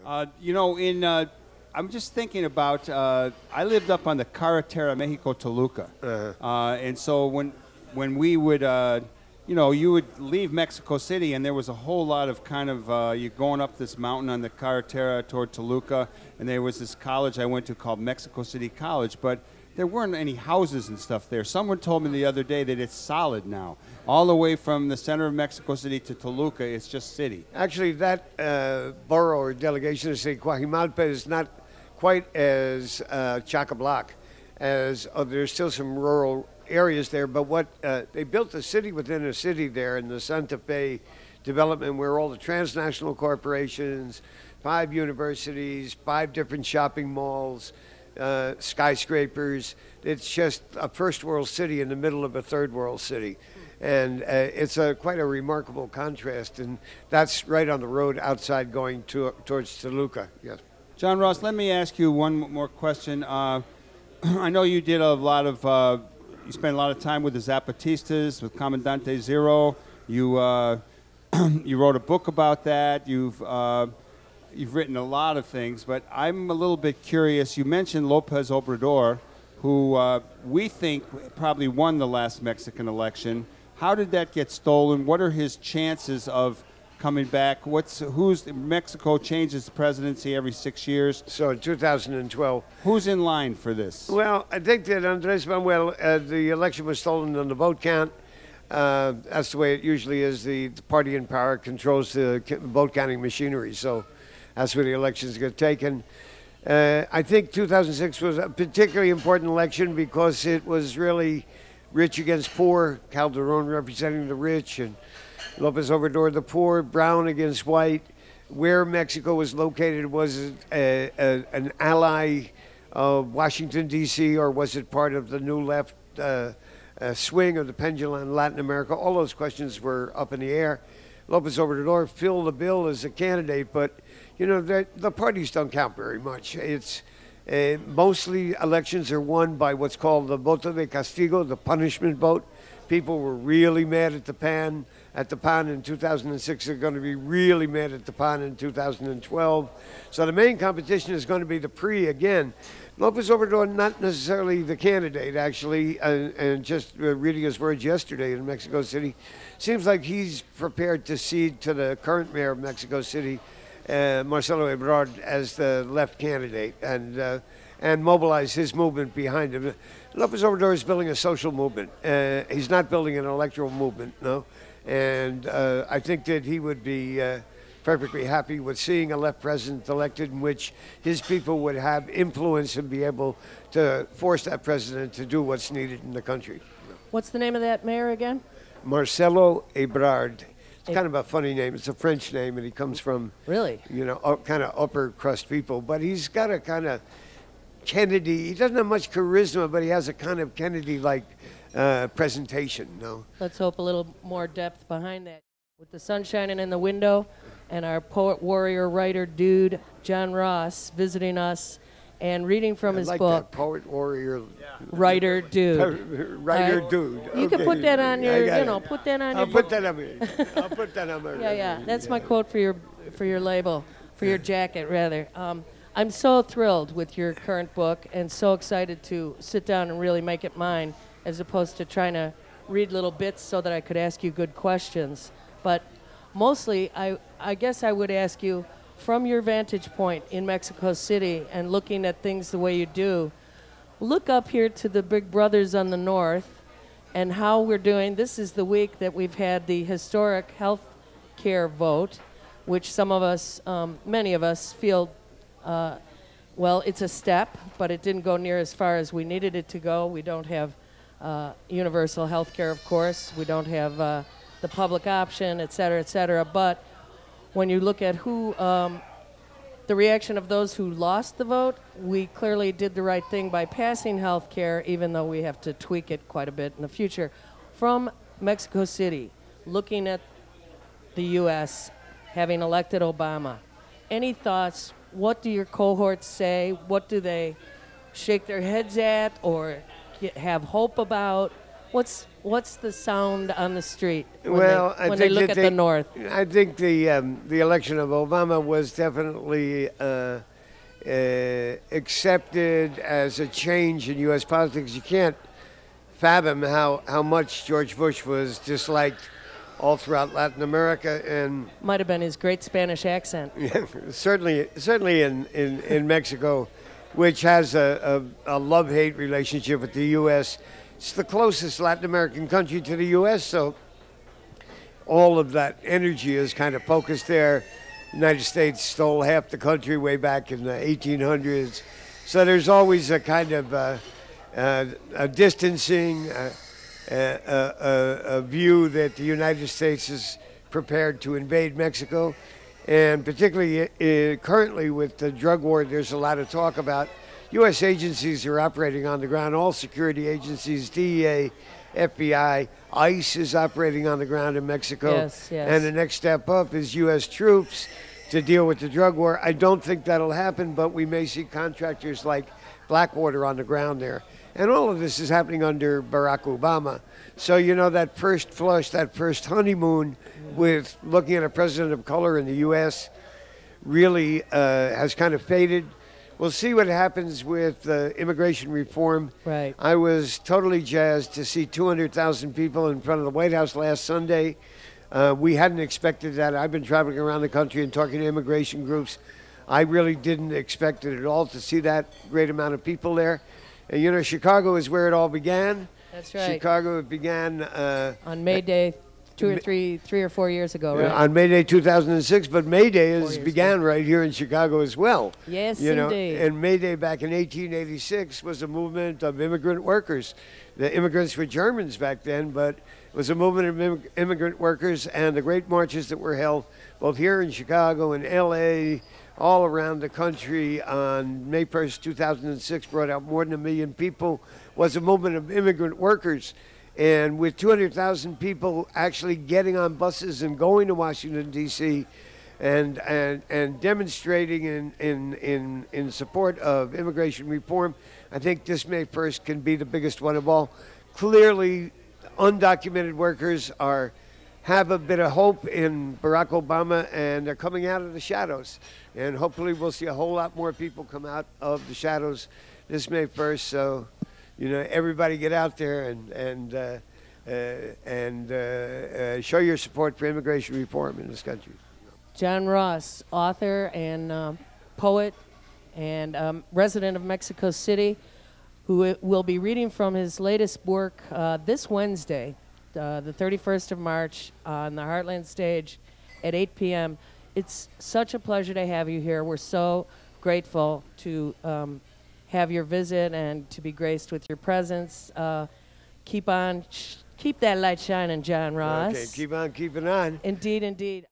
I'm just thinking about, I lived up on the Carretera Mexico-Toluca. And so when we would, you would leave Mexico City and there was a whole lot of kind of, you're going up this mountain on the Carretera toward Toluca, and there was this college I went to called Mexico City College, but there weren't any houses and stuff there. Someone told me the other day that it's solid now. All the way from the center of Mexico City to Toluca, it's just city. Actually, that borough or delegation of State Coajimalpa is not quite as chock-a-block as there's still some rural areas there. But what they built a city within a city there in the Santa Fe development, where all the transnational corporations, 5 universities, 5 different shopping malls, skyscrapers. It's just a first world city in the middle of a third world city. And it's quite a remarkable contrast, and that's right on the road outside going towards Toluca. Yes. John Ross, let me ask you one more question. I know you did a lot of, you spent a lot of time with the Zapatistas, with Comandante Zero. You wrote a book about that. You've written a lot of things, but I'm a little bit curious. You mentioned Lopez Obrador, who we think probably won the last Mexican election. How did that get stolen? What are his chances of coming back? Mexico changes the presidency every 6 years. So in 2012. Who's in line for this? Well, I think that Andres Manuel, the election was stolen on the vote count. That's the way it usually is. The party in power controls the vote counting machinery. So that's where the elections get taken. I think 2006 was a particularly important election because it was really rich against poor, Calderon representing the rich, and Lopez Obrador the poor, brown against white. Where Mexico was located, was it an ally of Washington, D.C., or was it part of the new left swing of the pendulum in Latin America? All those questions were up in the air. Lopez Obrador filled the bill as a candidate, but the parties don't count very much. It's mostly elections are won by what's called the voto de castigo, the punishment vote. People were really mad at the PAN in 2006. They're going to be really mad at the PAN in 2012. So the main competition is going to be the PRI again. Lopez Obrador, not necessarily the candidate, actually, and just reading his words yesterday in Mexico City, seems like he's prepared to cede to the current mayor of Mexico City, Marcelo Ebrard, as the left candidate and mobilize his movement behind him. Lopez Obrador is building a social movement. He's not building an electoral movement, no. And I think that he would be perfectly happy with seeing a left president elected in which his people would have influence and be able to force that president to do what's needed in the country. What's the name of that mayor again? Marcelo Ebrard. It's kind of a funny name. It's a French name, and he comes from, really, kind of upper crust people. But he's got a kind of Kennedy. He doesn't have much charisma, but he has a kind of Kennedy-like presentation. No. Let's hope a little more depth behind that. With the sun shining in the window, and our poet, warrior, writer, dude, John Ross, visiting us and reading from his book. That poet, warrior, writer, dude. Writer, dude. You can put that on your, put that on your book. I'll put that on my Yeah. That's my quote for your label, for your jacket, rather. I'm so thrilled with your current book and so excited to sit down and really make it mine, as opposed to trying to read little bits so that I could ask you good questions. But mostly, I guess I would ask you, from your vantage point in Mexico City and looking at things the way you do, look up here to the big brothers on the north and how we're doing. This is the week that we've had the historic health care vote, which some of us, many of us feel, well, it's a step, but it didn't go near as far as we needed it to go. We don't have universal health care, of course. We don't have the public option, et cetera, but when you look at who, the reaction of those who lost the vote, we clearly did the right thing by passing health care, even though we have to tweak it quite a bit in the future. From Mexico City, looking at the U.S., having elected Obama, any thoughts? What do your cohorts say? What do they shake their heads at or have hope about? What's the sound on the street when Well, they, when they look at the north? I think the election of Obama was definitely accepted as a change in U.S. politics. You can't fathom how much George Bush was disliked all throughout Latin America, and Might have been his great Spanish accent. certainly in Mexico, which has a love-hate relationship with the U.S. It's the closest Latin American country to the U.S., so all of that energy is kind of focused there. The United States stole half the country way back in the 1800s, so there's always a kind of a distancing, a view that the United States is prepared to invade Mexico. And particularly currently with the drug war, there's a lot of talk about U.S. agencies are operating on the ground, all security agencies, DEA, FBI, ICE is operating on the ground in Mexico. Yes, yes. And the next step up is U.S. troops to deal with the drug war. I don't think that'll happen, but we may see contractors like Blackwater on the ground there. And all of this is happening under Barack Obama. So, you know, that first flush, that first honeymoon with looking at a president of color in the U.S. really has kind of faded. We'll see what happens with immigration reform. Right. I was totally jazzed to see 200,000 people in front of the White House last Sunday. We hadn't expected that. I've been traveling around the country and talking to immigration groups. I really didn't expect it at all to see that great amount of people there. And, you know, Chicago is where it all began. That's right. Chicago began On May Day, three or 4 years ago, right? on May Day 2006, but May Day 4 years began right here in Chicago as well. Yes, you know, indeed. and May Day back in 1886 was a movement of immigrant workers. The immigrants were Germans back then, but it was a movement of immigrant workers, and the great marches that were held both here in Chicago and L.A., all around the country on May 1st, 2006, brought out more than 1 million people, was a movement of immigrant workers. And with 200,000 people actually getting on buses and going to Washington, D.C., and demonstrating in support of immigration reform, I think this May 1st can be the biggest one of all. Clearly, undocumented workers have a bit of hope in Barack Obama, and they're coming out of the shadows. And hopefully we'll see a whole lot more people come out of the shadows this May 1st. So, you know, everybody get out there and show your support for immigration reform in this country. John Ross, author and poet and resident of Mexico City, who will be reading from his latest work this Wednesday, the 31st of March, on the Heartland stage at 8 p.m. It's such a pleasure to have you here. We're so grateful to have your visit and to be graced with your presence. Keep that light shining, John Ross. Okay, keep on keeping on. Indeed, indeed.